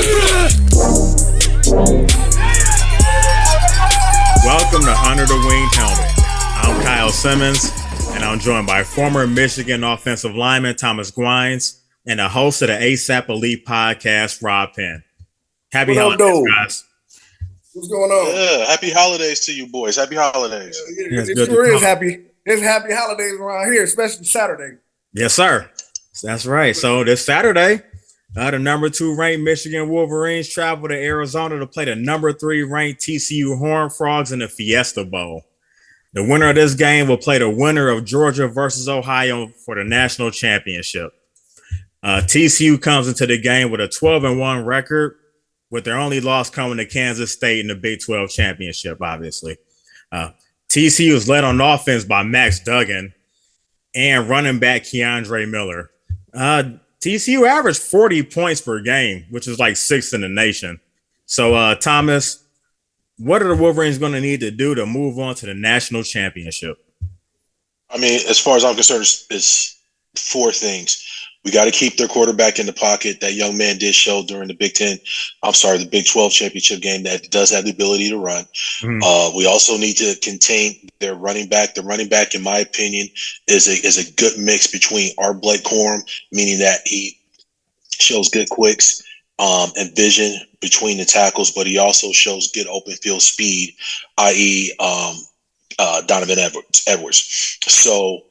Welcome to Under the Wing Helmet. I'm Kyle Simmons, and I'm joined by former Michigan offensive lineman Thomas Guynes and the host of the ASAP Elite podcast, Rob Penn. Happy holidays, guys. What's going on? Yeah, happy holidays to you boys. Happy holidays. It sure is happy. It's happy holidays around here, especially Saturday. Yes, sir. That's right. So this Saturday, the number 2 ranked Michigan Wolverines travel to Arizona to play the number 3 ranked TCU Horned Frogs in the Fiesta Bowl. The winner of this game will play the winner of Georgia versus Ohio for the national championship. TCU comes into the game with a 12-1 record, with their only loss coming to Kansas State in the Big 12 championship, obviously. TCU is led on offense by Max Duggan and running back Keandre Miller. TCU averaged 40 points per game, which is like 6th in the nation. So, Thomas, what are the Wolverines going to need to do to move on to the national championship? I mean, as far as I'm concerned, it's 4 things. We got to keep their quarterback in the pocket. That young man did show during the Big 12 championship game that does have the ability to run. Mm-hmm. We also need to contain their running back. The running back, in my opinion, is a good mix between our Blake Corum, meaning that he shows good quicks and vision between the tackles, but he also shows good open field speed, i.e. Donovan Edwards. So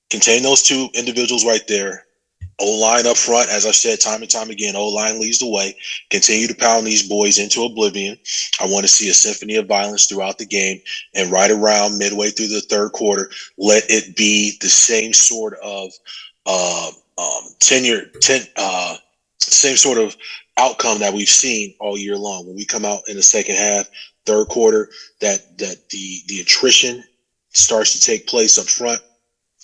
contain those 2 individuals right there. O-line up front, as I've said time and time again, O-line leads the way. Continue to pound these boys into oblivion. I want to see a symphony of violence throughout the game, and right around midway through the third quarter, let it be the same sort of same sort of outcome that we've seen all year long. When we come out in the second half, third quarter, that the attrition starts to take place up front.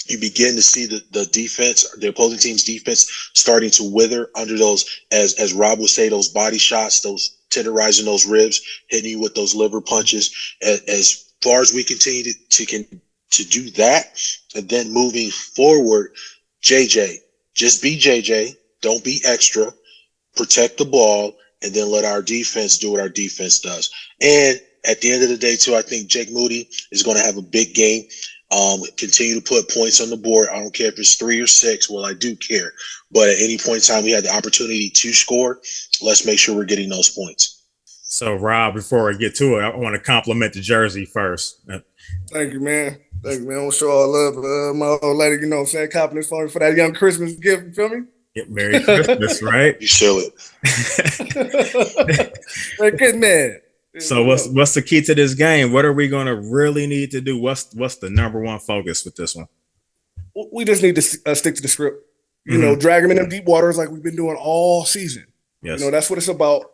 You begin to see the defense, the opposing team's defense, starting to wither under those, as Rob would say, those body shots, those tenderizing those ribs, hitting you with those liver punches. As far as we continue to do that, and then moving forward, JJ, just be JJ, don't be extra, protect the ball, and then let our defense do what our defense does. And at the end of the day, too, I think Jake Moody is going to have a big game. Continue to put points on the board. I don't care if it's 3 or 6. Well, I do care. But at any point in time, we had the opportunity to score. Let's make sure we're getting those points. So, Rob, before I get to it, I want to compliment the jersey first. Thank you, man. I want to show all love my old lady, you know what I'm saying, confidence for that young Christmas gift, you feel me? Yeah, Merry Christmas, right? You sell it. Good man. So what's the key to this game? What are we going to really need to do? What's the number 1 focus with this one? We just need to stick to the script. You know, drag them in them deep waters like we've been doing all season. Yes. You know, that's what it's about.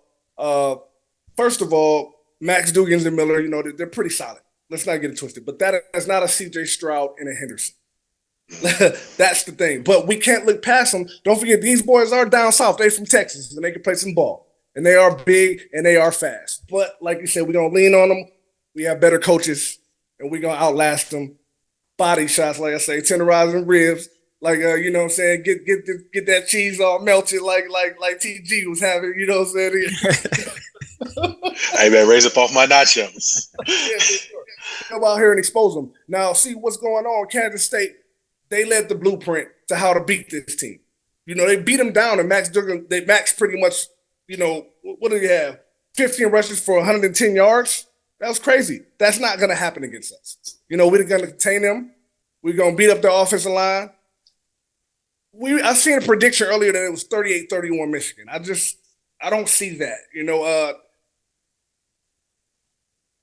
First of all, Max Duggan and Miller, you know, they're pretty solid. Let's not get it twisted. But that is not a C.J. Stroud and a Henderson. That's the thing. But we can't look past them. Don't forget, these boys are down south. They're from Texas, and they can play some ball. And they are big and they are fast. But like you said, we're going to lean on them. We have better coaches, and we're going to outlast them. Body shots, like I say, tenderizing ribs. Like, you know what I'm saying? Get that cheese all melted like TG was having, you know what I'm saying? Hey, man, raise up off my nachos. Come out here and expose them. Now, see what's going on. Kansas State, they led the blueprint to how to beat this team. You know, they beat them down, and Max pretty much, you know, what do you have? 15 rushes for 110 yards? That was crazy. That's not going to happen against us. You know, we're going to contain them. We're going to beat up their offensive line. I seen a prediction earlier that it was 38-31 Michigan. I don't see that. You know,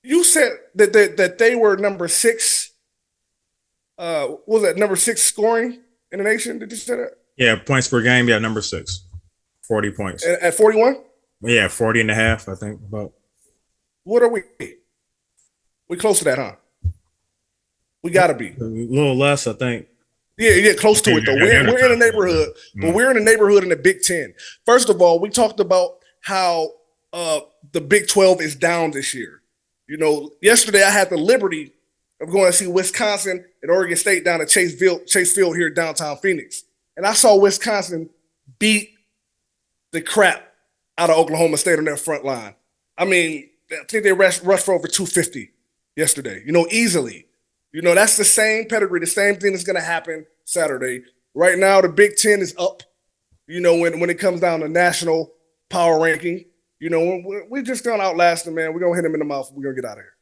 you said that they were number 6. What was that, number 6 scoring in the nation? Did you say that? Yeah, points per game. Yeah, number 6. 40 points. At 41? Yeah, 40 and a half, I think. About. What are we? We close to that, huh? We got to be. A little less, I think. Yeah, close to it, though. We're in the neighborhood, but we're in the neighborhood in the Big Ten. First of all, we talked about how the Big 12 is down this year. You know, yesterday I had the liberty of going to see Wisconsin and Oregon State down at Chase Field here in downtown Phoenix. And I saw Wisconsin beat the crap out of Oklahoma State on their front line. I mean, I think they rushed for over 250 yesterday, easily. That's the same pedigree, the same thing that's going to happen Saturday. Right now, the Big Ten is up, when it comes down to national power ranking. We're just going to outlast them, man. We're going to hit them in the mouth. We're going to get out of here.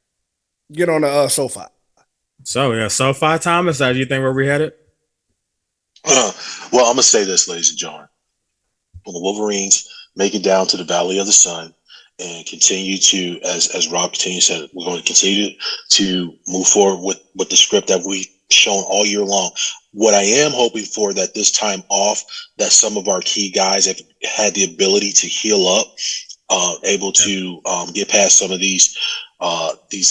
Get on the SoFi. So, yeah, SoFi, Thomas, how do you think where we headed? Well, I'm going to say this, ladies and gentlemen. When the Wolverines make it down to the Valley of the Sun and continue to, as Rob continues said, we're going to continue to move forward with the script that we've shown all year long. What I am hoping for that this time off, that some of our key guys have had the ability to heal up, able to get past some of these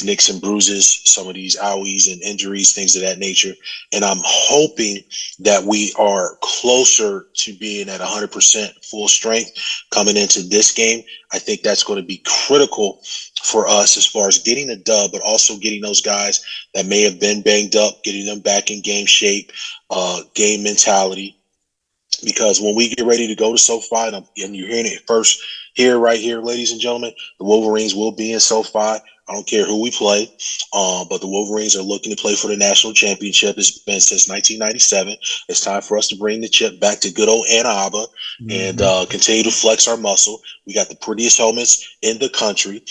nicks and bruises, some of these owies and injuries, things of that nature. And I'm hoping that we are closer to being at 100% full strength coming into this game. I think that's going to be critical for us as far as getting a dub, but also getting those guys that may have been banged up, getting them back in game shape, game mentality. Because when we get ready to go to SoFi, and you're hearing it first right here, ladies and gentlemen, the Wolverines will be in SoFi. I don't care who we play, but the Wolverines are looking to play for the national championship. It's been since 1997. It's time for us to bring the chip back to good old Ann Arbor and continue to flex our muscle. We got the prettiest helmets in the country.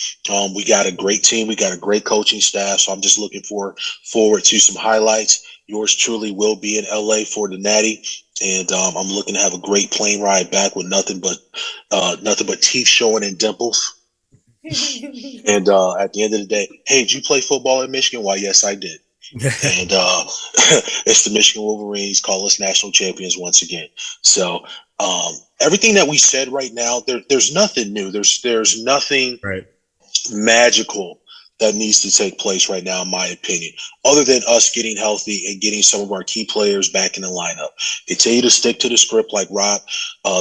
We got a great team. We got a great coaching staff. So I'm just looking forward to some highlights. Yours truly will be in LA for the Natty. And I'm looking to have a great plane ride back with nothing but teeth showing and dimples. And at the end of the day, hey, did you play football in Michigan? Why, yes, I did. And it's the Michigan Wolverines, call us national champions once again. So everything that we said right now, there's nothing new. There's nothing magical that needs to take place right now, in my opinion, other than us getting healthy and getting some of our key players back in the lineup. Continue to stick to the script like Rob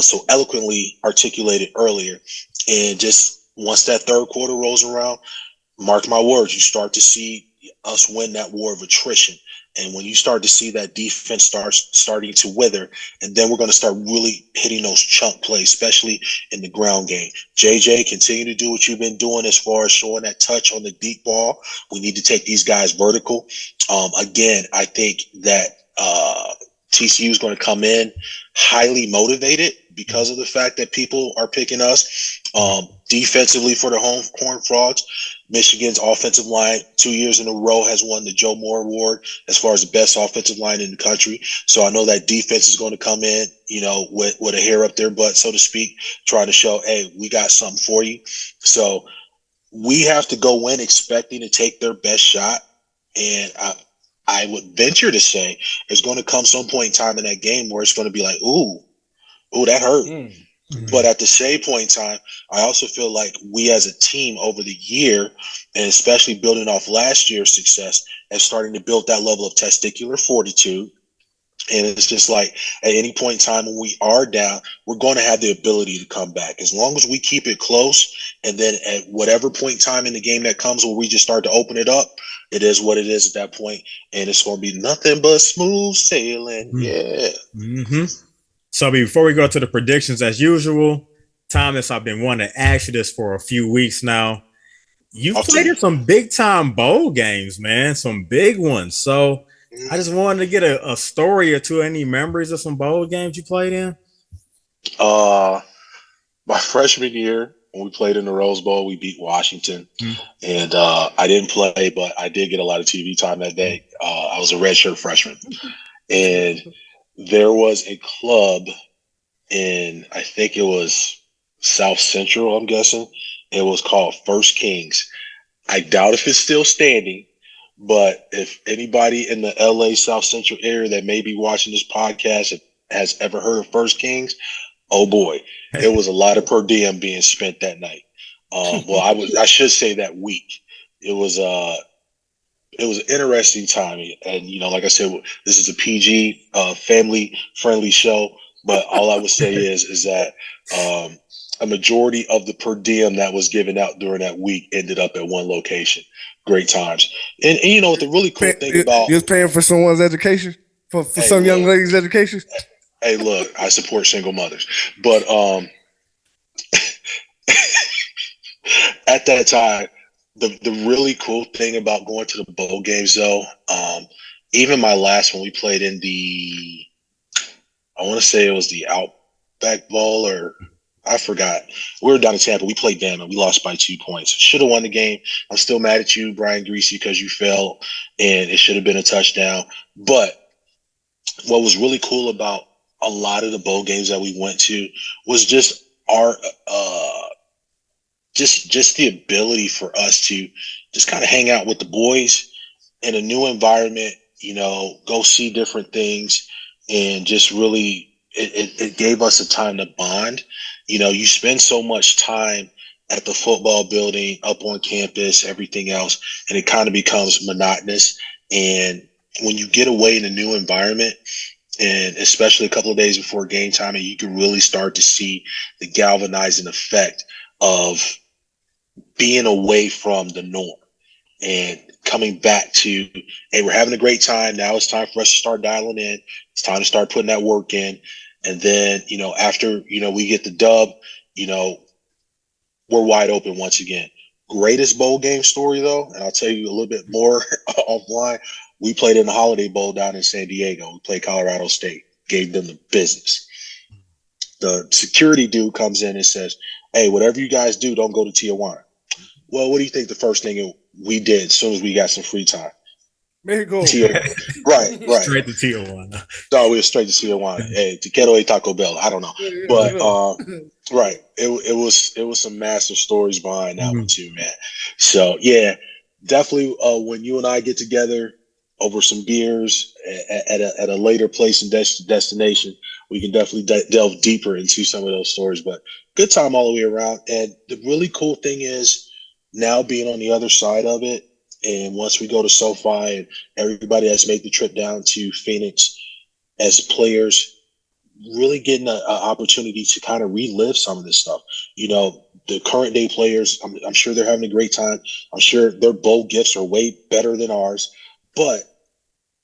so eloquently articulated earlier. And just once that third quarter rolls around, mark my words, you start to see us win that war of attrition. And when you start to see that defense starting to wither, and then we're going to start really hitting those chunk plays, especially in the ground game. JJ, continue to do what you've been doing as far as showing that touch on the deep ball. We need to take these guys vertical. Again, I think that TCU is going to come in highly motivated because of the fact that people are picking us. Defensively for the Horned Frogs, Michigan's offensive line 2 years in a row has won the Joe Moore Award as far as the best offensive line in the country. So I know that defense is going to come in, with a hair up their butt, so to speak, trying to show, hey, we got something for you. So we have to go in expecting to take their best shot. And I would venture to say there's going to come some point in time in that game where it's going to be like, ooh, that hurt. But at the same point in time, I also feel like we as a team over the year, and especially building off last year's success, and starting to build that level of testicular fortitude. And it's just like at any point in time when we are down, we're going to have the ability to come back. As long as we keep it close, and then at whatever point in time in the game that comes where we just start to open it up, it is what it is at that point. And it's going to be nothing but smooth sailing. Yeah. So before we go to the predictions, as usual, Thomas, I've been wanting to ask you this for a few weeks now. You've played in some big-time bowl games, man, some big ones. So I just wanted to get a story or two, any memories of some bowl games you played in? My freshman year, when we played in the Rose Bowl, we beat Washington. And I didn't play, but I did get a lot of TV time that day. I was a redshirt freshman. And there was a club in, I think it was South Central, I'm guessing. It was called First Kings. I doubt if it's still standing, but if anybody in the LA South Central area that may be watching this podcast has ever heard of First Kings, oh boy, there was a lot of per diem being spent that night. I should say that week. It was an interesting time. And, like I said, this is a PG, family-friendly show. But all I would say is that a majority of the per diem that was given out during that week ended up at one location. Great times. And what the really cool thing about... You was paying for someone's education? For some young lady's education? Hey, look, I support single mothers. But at that time, the really cool thing about going to the bowl games, though, even my last one, we played in I want to say it was the Outback Bowl, or I forgot. We were down in Tampa. We played them, and we lost by 2 points. Should have won the game. I'm still mad at you, Brian Greasy, because you fell, and it should have been a touchdown. But what was really cool about a lot of the bowl games that we went to was just our just the ability for us to just kind of hang out with the boys in a new environment, go see different things, and just really it gave us a time to bond. You spend so much time at the football building, up on campus, everything else, and it kind of becomes monotonous. And when you get away in a new environment, and especially a couple of days before game time, and you can really start to see the galvanizing effect of being away from the norm and coming back to, hey, we're having a great time. Now it's time for us to start dialing in. It's time to start putting that work in. And then, after, we get the dub, we're wide open once again. Greatest bowl game story, though, and I'll tell you a little bit more offline. We played in the Holiday Bowl down in San Diego. We played Colorado State, gave them the business. The security dude comes in and says, hey, whatever you guys do, don't go to Tijuana. Well, what do you think the first thing we did as soon as we got some free time? Mexico. Right. Straight to Tijuana. No, we were straight to Tijuana. Hey, Taquero Taco Bell. I don't know. But right. It was some massive stories behind that one too, man. So yeah, definitely when you and I get together over some beers at a later place and destination, we can definitely delve deeper into some of those stories. But good time all the way around. And the really cool thing is now being on the other side of it, and once we go to SoFi and everybody has made the trip down to Phoenix as players, really getting an opportunity to kind of relive some of this stuff. The current day players, I'm sure they're having a great time. I'm sure their bowl gifts are way better than ours. But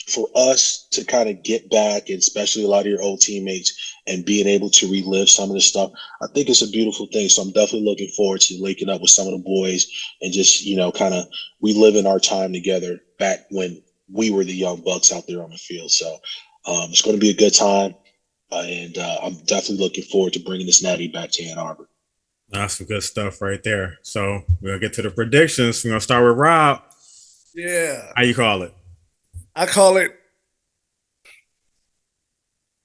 for us to kind of get back, and especially a lot of your old teammates, and being able to relive some of this stuff, I think it's a beautiful thing. So I'm definitely looking forward to linking up with some of the boys and just, kind of reliving our time together back when we were the young bucks out there on the field. So it's going to be a good time. And I'm definitely looking forward to bringing this natty back to Ann Arbor. That's some good stuff right there. So we're going to get to the predictions. We're going to start with Rob. Yeah. How you call it? I call it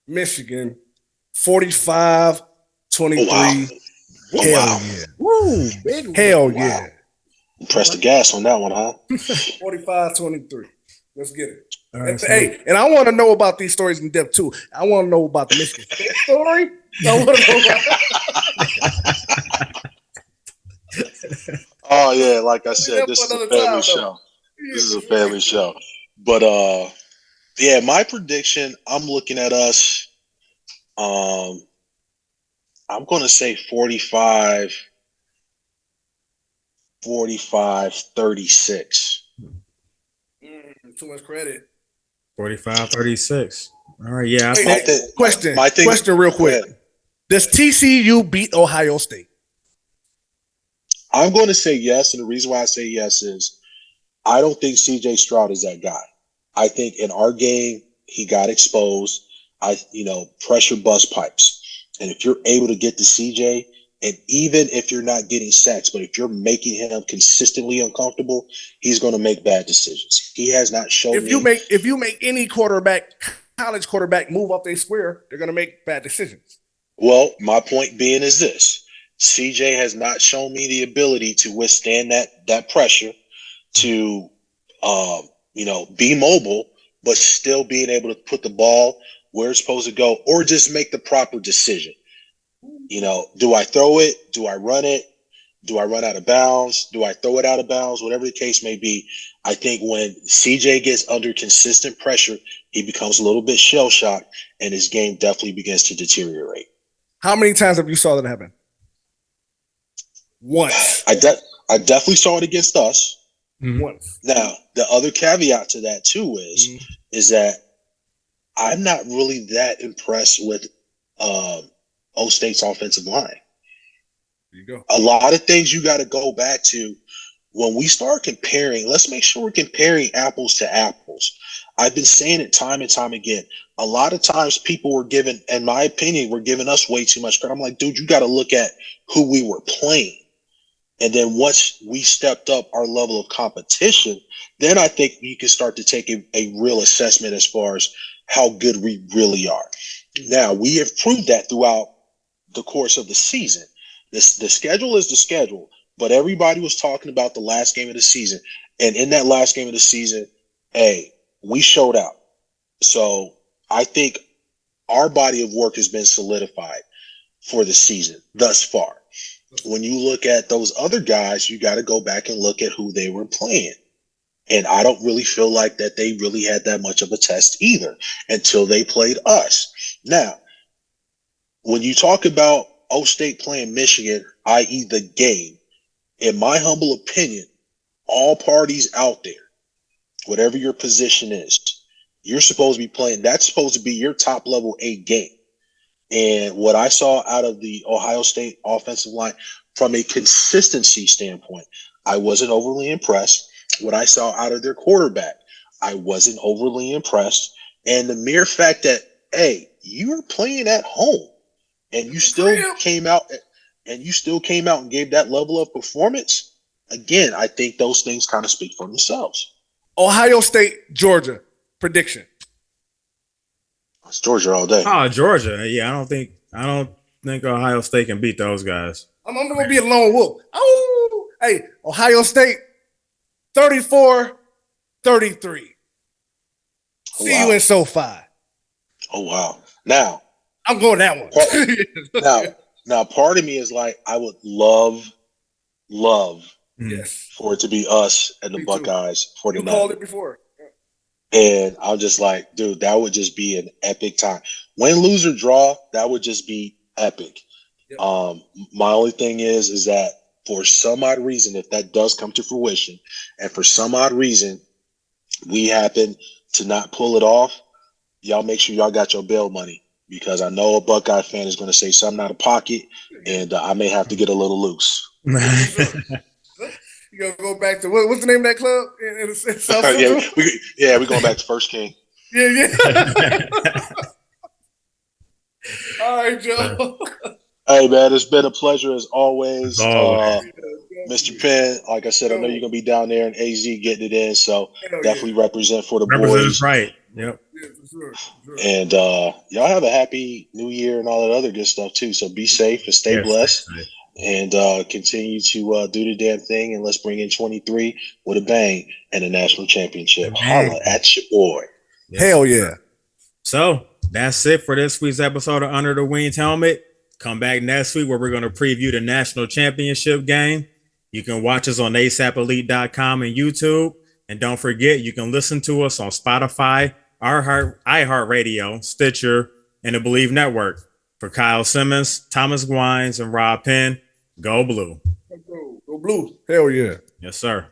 Michigan 45-23. Oh, wow. Hell yeah. Woo, big Hell wow. yeah. Press the gas on that one, huh? 45-23. Let's get it. Right, hey, and I want to know about these stories in depth too. I want to know about the Michigan State story. I want to know about Oh yeah, like I said, this is a family show. This is a family show. But yeah, my prediction, I'm looking at us. I'm going to say 45-36. Too much credit. 45-36. All right, yeah. Question real quick. Does TCU beat Ohio State? I'm going to say yes, and the reason why I say yes is I don't think C.J. Stroud is that guy. I think in our game, he got exposed. Pressure bust pipes. And if you're able to get to C.J., and even if you're not getting sacks, but if you're making him consistently uncomfortable, he's going to make bad decisions. He has not shown if you make any college quarterback move up their square, they're going to make bad decisions. Well, my point being is this. CJ has not shown me the ability to withstand that pressure, to be mobile, but still being able to put the ball where it's supposed to go, or just make the proper decision. Do I throw it? Do I run it? Do I run out of bounds? Do I throw it out of bounds? Whatever the case may be, I think when CJ gets under consistent pressure, he becomes a little bit shell-shocked, and his game definitely begins to deteriorate. How many times have you saw that happen? Once. I definitely saw it against us. Mm-hmm. Once. Now, the other caveat to that too is that I'm not really that impressed with O State's offensive line. There you go. A lot of things you got to go back to when we start comparing. Let's make sure we're comparing apples to apples. I've been saying it time and time again. A lot of times people were given, in my opinion, were giving us way too much credit. I'm like, dude, you got to look at who we were playing. And then once we stepped up our level of competition, then I think you can start to take a real assessment as far as how good we really are. Now, we have proved that throughout the course of the season. The schedule is the schedule, but everybody was talking about the last game of the season. And in that last game of the season, hey, we showed out. So I think our body of work has been solidified for the season thus far. When you look at those other guys, you got to go back and look at who they were playing. And I don't really feel like that they really had that much of a test either until they played us. Now, when you talk about O State playing Michigan, i.e. the game, in my humble opinion, all parties out there, whatever your position is, you're supposed to be playing. That's supposed to be your top level A game. And what I saw out of the Ohio State offensive line from a consistency standpoint, I wasn't overly impressed. What I saw out of their quarterback, I wasn't overly impressed. And the mere fact that, hey, you were playing at home and you still came out and gave that level of performance, again, I think those things kind of speak for themselves. Ohio State, Georgia, prediction. It's Georgia all day. Oh, Georgia. Yeah, I don't think Ohio State can beat those guys. I'm going to be a lone wolf. Oh, hey, Ohio State, 34-33. See you in SoFi. Oh, wow. Now, I'm going that one. now, part of me is like, I would love yes, for it to be us and the Buckeyes for the night. You called it before. And I'm just like, dude, that would just be an epic time. Win, lose, or draw, that would just be epic. Yep. My only thing is that for some odd reason, if that does come to fruition, and for some odd reason we happen to not pull it off, y'all make sure y'all got your bail money, because I know a Buckeye fan is going to say something out of pocket, and I may have to get a little loose. You gonna go back to what's the name of that club in South Central? we're going back to First King. Yeah. All right, Joe. Hey, man, it's been a pleasure as always. Mr. Penn, like I said, I know you're going to be down there in AZ getting it in, so definitely represent for the boys. Right. Yep. Yeah, for sure. And y'all have a happy new year and all that other good stuff, too. So be safe and stay blessed. And continue to do the damn thing, and let's bring in 23 with a bang and a national championship. Holla at your boy. Yes. Hell yeah. So that's it for this week's episode of Under the Wings Helmet. Come back next week where we're going to preview the national championship game. You can watch us on ASAPelite.com and YouTube. And don't forget, you can listen to us on Spotify, iHeartRadio, Stitcher, and the Believe Network. For Kyle Simmons, Thomas Guynes, and Rob Penn, go Blue. Go Blue. Hell yeah. Yes, sir.